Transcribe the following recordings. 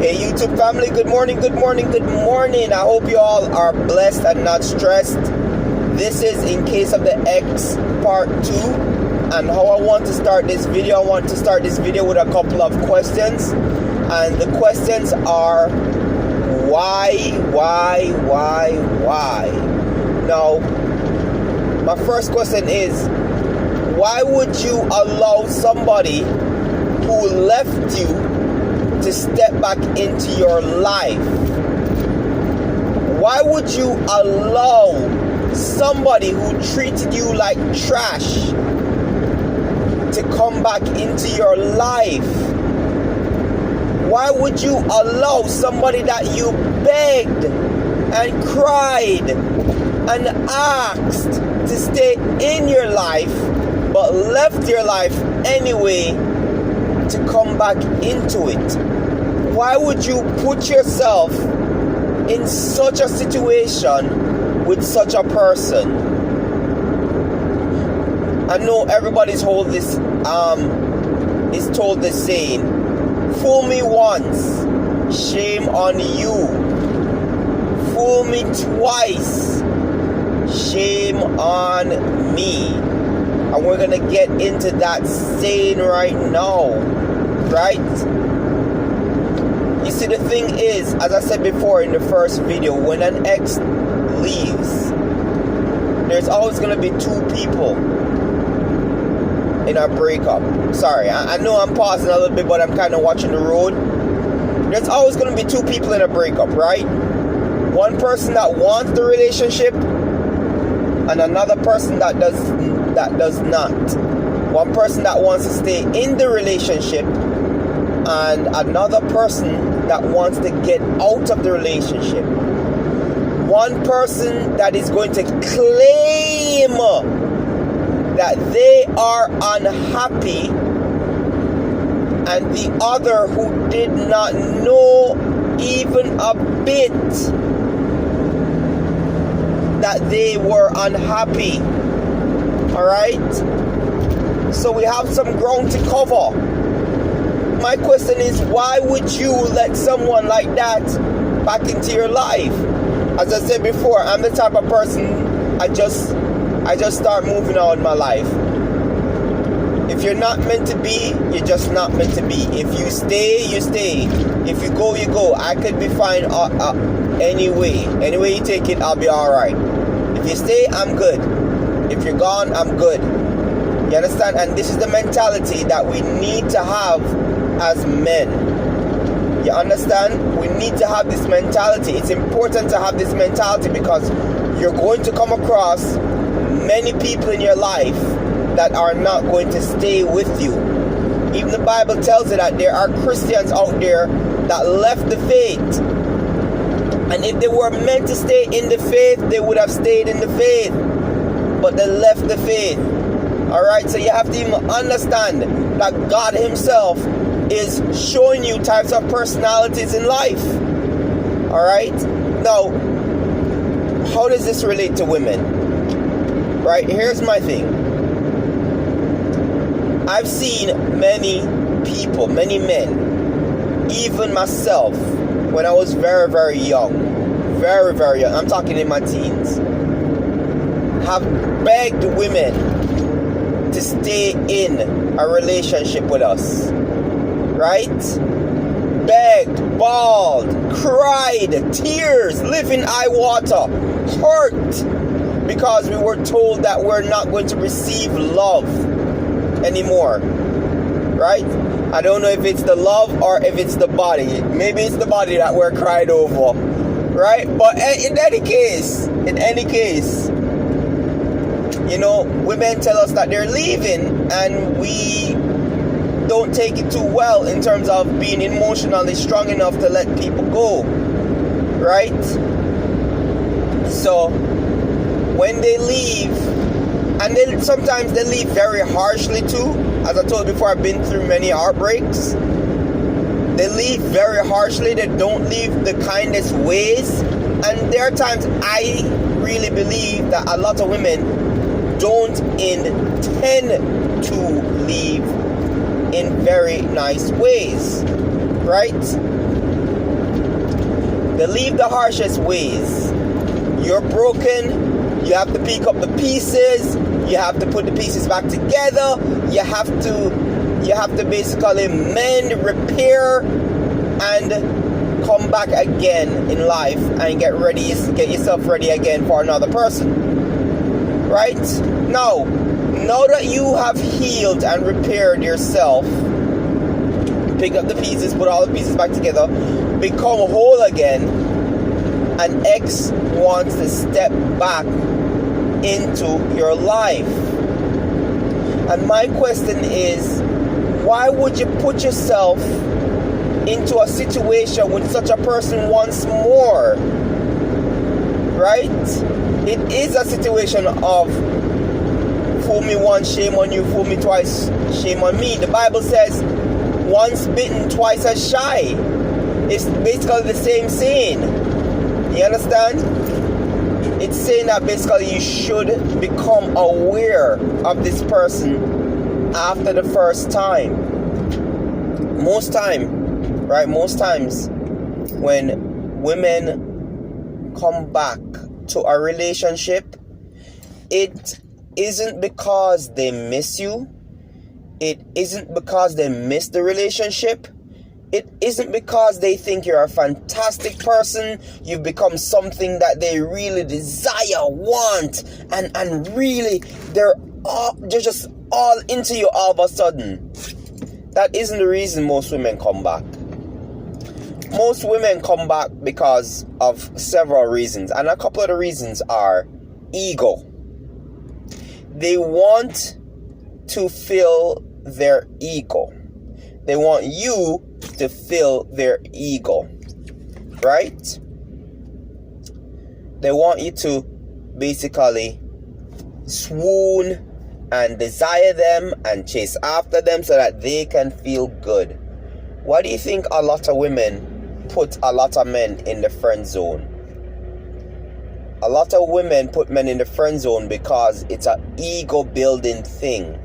Hey YouTube family, good morning, good morning, good morning. I hope you all are blessed and not stressed. This is In Case of the Ex Part 2. And how I want to start this video, with a couple of questions. And the questions are, why? Now, my first question is, why would you allow somebody who left you to step back into your life? Why would you allow somebody who treated you like trash to come back into your life? Why would you allow somebody that you begged and cried and asked to stay in your life but left your life anyway to come back into it? Why would you put yourself in such a situation with such a person? I know everybody's told this saying, fool me once, shame on you. Fool me twice, shame on me. And we're gonna get into that saying right now, right? You see, the thing is, as I said before in the first video, when an ex leaves, there's always gonna be two people in a breakup. Sorry, I know I'm pausing a little bit, but I'm kind of watching the road. There's always gonna be two people in a breakup, right? One person that wants the relationship and another person that does not. One person that wants to stay in the relationship and another person that wants to get out of the relationship. One person that is going to claim that they are unhappy, and the other who did not know even a bit that they were unhappy. Alright? So we have some ground to cover. My question is, why would you let someone like that back into your life? As I said before, I'm the type of person, I just start moving on in my life. If you're not meant to be, you're just not meant to be. If you stay, you stay. If you go, you go. I could be fine anyway. Any way you take it, I'll be alright. If you stay, I'm good. If you're gone, I'm good. You understand? And this is the mentality that we need to have as men. You understand? We need to have this mentality. It's important to have this mentality because you're going to come across many people in your life that are not going to stay with you. Even the Bible tells you that there are Christians out there that left the faith. And if they were meant to stay in the faith, they would have stayed in the faith. But they left the faith. Alright, so you have to even understand that God Himself is showing you types of personalities in life. Alright? Now, how does this relate to women? Right, here's my thing. I've seen many people, many men, even myself, when I was very, very young, I'm talking in my teens, have begged women to stay in a relationship with us, right? Begged, bawled, cried, tears, living eye water, hurt, because we were told that we're not going to receive love anymore, right? I don't know if it's the love or if it's the body. Maybe it's the body that we're cried over, right? But in any case, you know, women tell us that they're leaving, and we don't take it too well in terms of being emotionally strong enough to let people go, right? So when they leave, and then sometimes they leave very harshly too. As I told you before, I've been through many heartbreaks. They leave very harshly. They don't leave the kindest ways. And there are times I really believe that a lot of women don't intend to leave in very nice ways, right? They leave the harshest ways. You're broken. You have to pick up the pieces. You have to put the pieces back together. You have to basically mend, repair, and come back again in life and get yourself ready again for another person. Right? Now that you have healed and repaired yourself, pick up the pieces, put all the pieces back together, become whole again, an ex wants to step back into your life. And my question is, why would you put yourself into a situation with such a person once more? Right? It is a situation of fool me once, shame on you, fool me twice, shame on me. The Bible says, once bitten, twice as shy. It's basically the same saying. You understand? It's saying that basically you should become aware of this person after the first time. Most times when women come back to a relationship, it isn't because they miss you. It isn't because they miss the relationship. It isn't because they think you're a fantastic person. You've become something that they really desire, want, and really they're just all into you all of a sudden. That isn't the reason most women come back. Most women come back because of several reasons, and a couple of the reasons are ego. They want to fill their ego. They want you to fill their ego, right? They want you to basically swoon and desire them and chase after them so that they can feel good. Why do you think a lot of women put a lot of men in the friend zone? A lot of women put men in the friend zone because it's an ego building thing.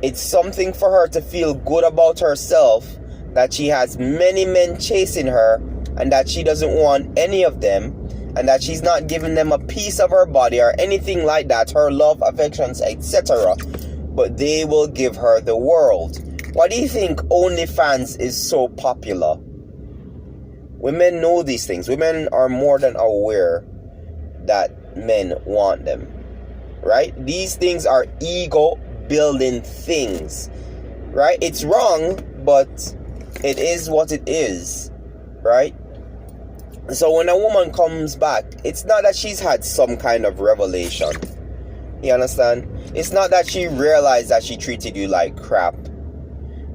It's something for her to feel good about herself, that she has many men chasing her and that she doesn't want any of them, and that she's not giving them a piece of her body or anything like that, her love, affections, etc. But they will give her the world. Why do you think OnlyFans is so popular? Women know these things. Women are more than aware that men want them, right? These things are ego building things, right? It's wrong, but it is what it is, right? So when a woman comes back, it's not that she's had some kind of revelation. You understand? It's not that she realized that she treated you like crap.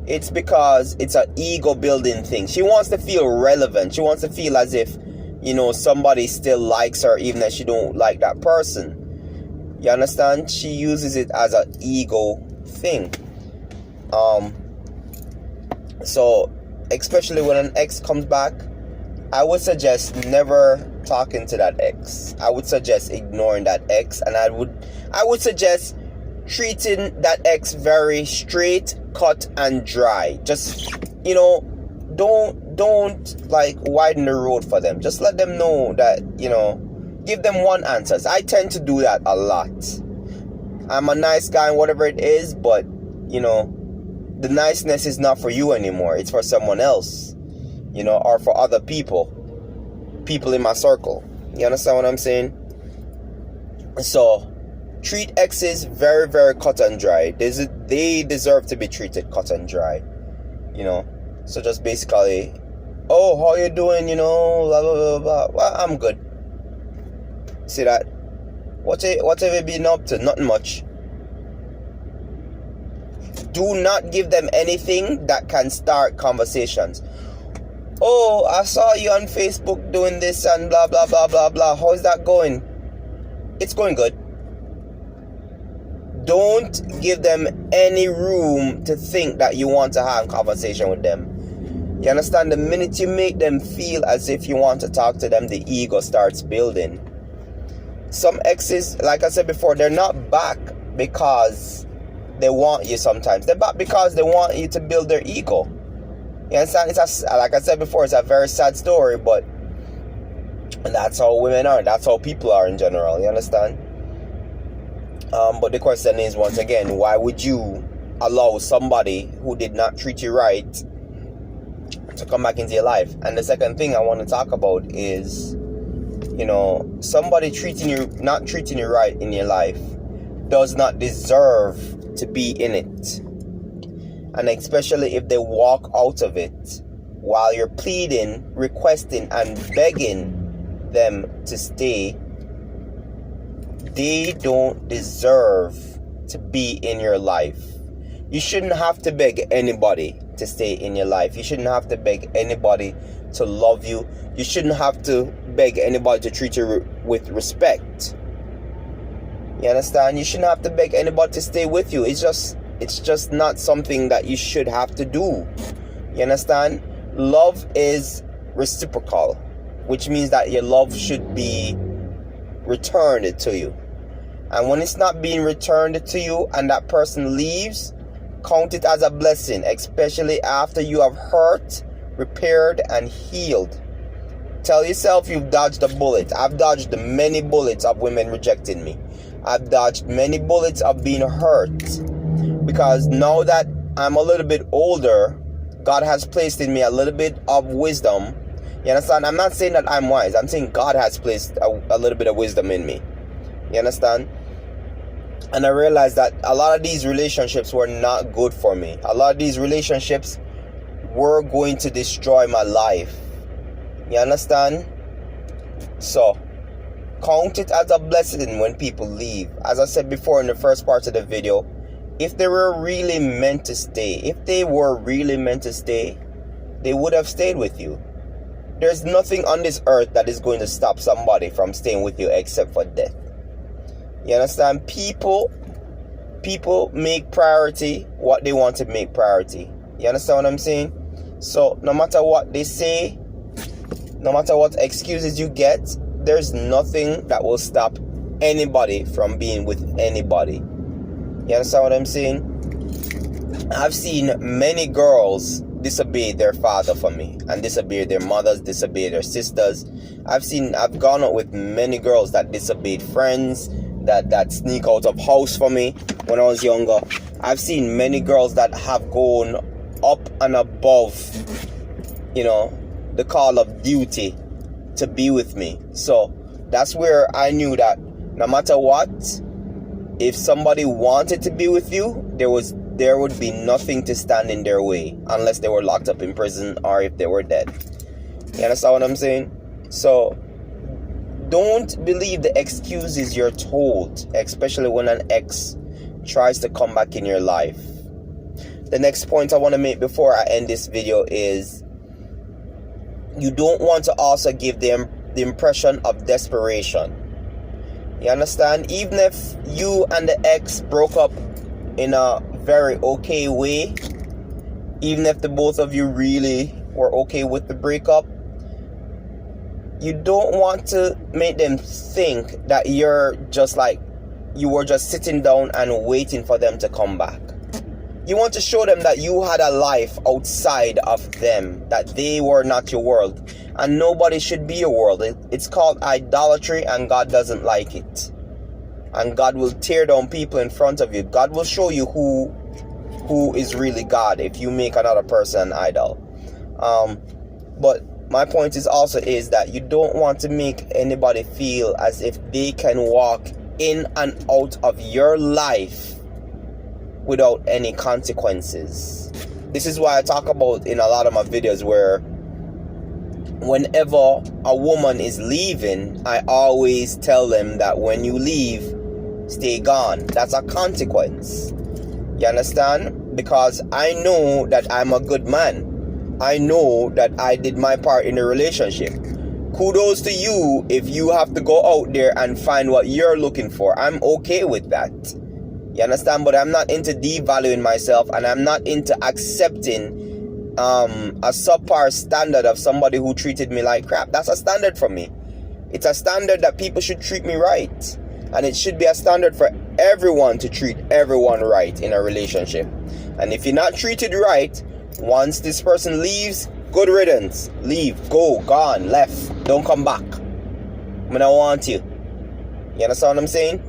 It's because it's an ego building thing. She wants to feel relevant. She wants to feel as if, somebody still likes her even if she don't like that person. You understand? She uses it as an ego thing. So especially when an ex comes back, I would suggest never talking to that ex. I would suggest ignoring that ex, and I would suggest treating that ex very straight, cut and dry. Just, don't like widen the road for them. Just let them know that, give them one answer. I tend to do that a lot. I'm a nice guy and whatever it is, but the niceness is not for you anymore. It's for someone else, or for other people in my circle. You understand what I'm saying? So treat exes very, very cut and dry. They deserve to be treated cut and dry. So just basically, oh, how you doing? Blah blah blah blah. Well, I'm good. See that? What have you been up to? Nothing much. Do not give them anything that can start conversations. Oh, I saw you on Facebook doing this and blah blah blah blah blah. How is that going? It's going good. Don't give them any room to think that you want to have a conversation with them. You understand? The minute you make them feel as if you want to talk to them, the ego starts building. Some exes, like I said before, they're not back because they want you sometimes. They're back because they want you to build their ego. You understand? Like I said before, it's a very sad story, but And that's how women are. That's how people are in general. You understand? But the question is, once again, why would you allow somebody who did not treat you right to come back into your life? And the second thing I want to talk about is, somebody not treating you right in your life does not deserve to be in it. And especially if they walk out of it while you're pleading, requesting, and begging them to stay, they don't deserve to be in your life. You shouldn't have to beg anybody to stay in your life. You shouldn't have to beg anybody to love you. You shouldn't have to beg anybody to treat you with respect. You understand? You shouldn't have to beg anybody to stay with you. It's just not something that you should have to do. You understand? Love is reciprocal, which means that your love should be returned to you. And when it's not being returned to you and that person leaves, count it as a blessing, especially after you have hurt, repaired, and healed. Tell yourself you've dodged a bullet. I've dodged many bullets of women rejecting me. I've dodged many bullets of being hurt. Because now that I'm a little bit older, God has placed in me a little bit of wisdom. You understand? I'm not saying that I'm wise. I'm saying God has placed a little bit of wisdom in me. You understand? And I realized that a lot of these relationships were not good for me. A lot of these relationships were going to destroy my life. You understand? So, count it as a blessing when people leave. As I said before in the first part of the video, if they were really meant to stay, they would have stayed with you. There's nothing on this earth that is going to stop somebody from staying with you except for death. You understand? People make priority what they want to make priority. You understand what I'm saying? So no matter what they say, no matter what excuses you get, there's nothing that will stop anybody from being with anybody. You understand what I'm saying? I've seen many girls disobey their father for me, and disobey their mothers, disobey their sisters. I've gone out with many girls that disobeyed friends, that sneak out of house for me when I was younger. I've seen many girls that have gone up and above, the call of duty to be with me. So that's where I knew that no matter what, if somebody wanted to be with you, there would be nothing to stand in their way unless they were locked up in prison or if they were dead. You understand what I'm saying? So don't believe the excuses you're told, especially when an ex tries to come back in your life. The next point I want to make before I end this video is you don't want to also give them the impression of desperation. You understand? Even if you and the ex broke up in a very okay way, even if the both of you really were okay with the breakup, you don't want to make them think that you were just sitting down and waiting for them to come back. You want to show them that you had a life outside of them, that they were not your world, and nobody should be your world. It's called idolatry, and God doesn't like it. And God will tear down people in front of you. God will show you who is really God if you make another person an idol. But my point is that you don't want to make anybody feel as if they can walk in and out of your life without any consequences. This is why I talk about in a lot of my videos where whenever a woman is leaving, I always tell them that when you leave, stay gone. That's a consequence. You understand? Because I know that I'm a good man. I know that I did my part in the relationship. Kudos to you if you have to go out there and find what you're looking for. I'm okay with that. You understand? But I'm not into devaluing myself, and I'm not into accepting a subpar standard of somebody who treated me like crap. That's a standard for me. It's a standard that people should treat me right. And it should be a standard for everyone to treat everyone right in a relationship. And if you're not treated right, once this person leaves, good riddance. Leave, go, gone, left. Don't come back. I don't want you. You understand what I'm saying?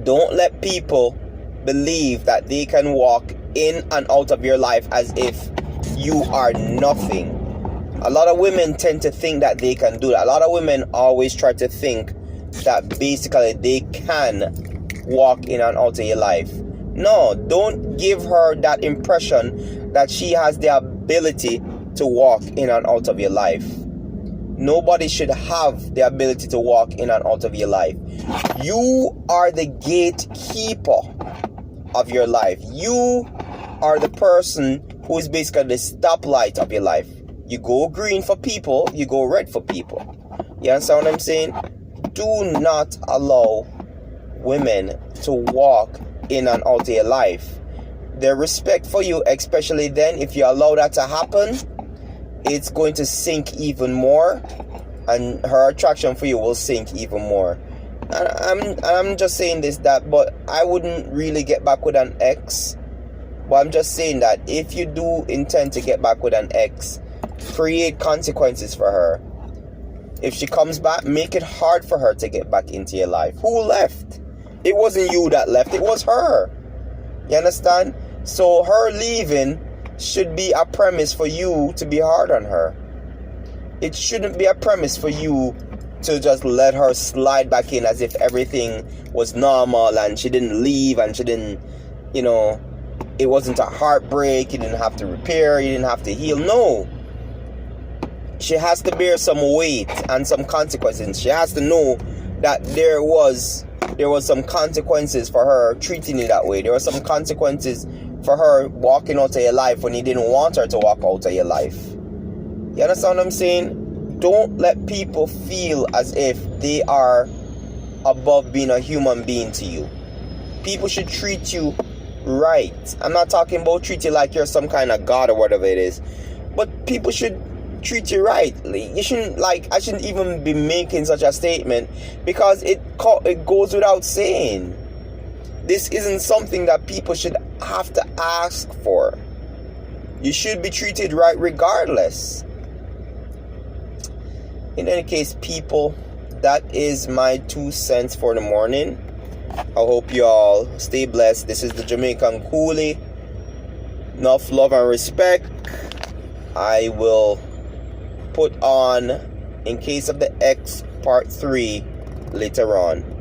Don't let people believe that they can walk in and out of your life as if you are nothing. A lot of women tend to think that they can do that. A lot of women always try to think that basically they can walk in and out of your life. No, don't give her that impression that she has the ability to walk in and out of your life. Nobody should have the ability to walk in and out of your life. You are the gatekeeper of your life. You are the person who is basically the stoplight of your life. You go green for people, you go red for people. You understand what I'm saying? Do not allow women to walk in and out of your life. Their respect for you, especially then, if you allow that to happen, it's going to sink even more, and her attraction for you will sink even more. And I'm just saying but I wouldn't really get back with an ex. But I'm just saying that if you do intend to get back with an ex, create consequences for her. If she comes back, make it hard for her to get back into your life. Who left? It wasn't you that left, it was her. You understand? So her leaving should be a premise for you to be hard on her. It shouldn't be a premise for you to just let her slide back in as if everything was normal and she didn't leave and she didn't, it wasn't a heartbreak, you didn't have to repair, you didn't have to heal. No. She has to bear some weight and some consequences. She has to know that there was some consequences for her treating you that way. There were some consequences for her walking out of your life when you didn't want her to walk out of your life. You understand what I'm saying? Don't let people feel as if they are above being a human being to you. People should treat you right. I'm not talking about treat you like you're some kind of god or whatever it is. But people should treat you right. You shouldn't, I shouldn't even be making such a statement because it goes without saying. This isn't something that people should have to ask for. You should be treated right regardless. In any case, people, that is my 2 cents for the morning. I hope you all stay blessed. This is the Jamaican Coolie. Enough love and respect. I will put on In Case of the Ex Part 3 later on.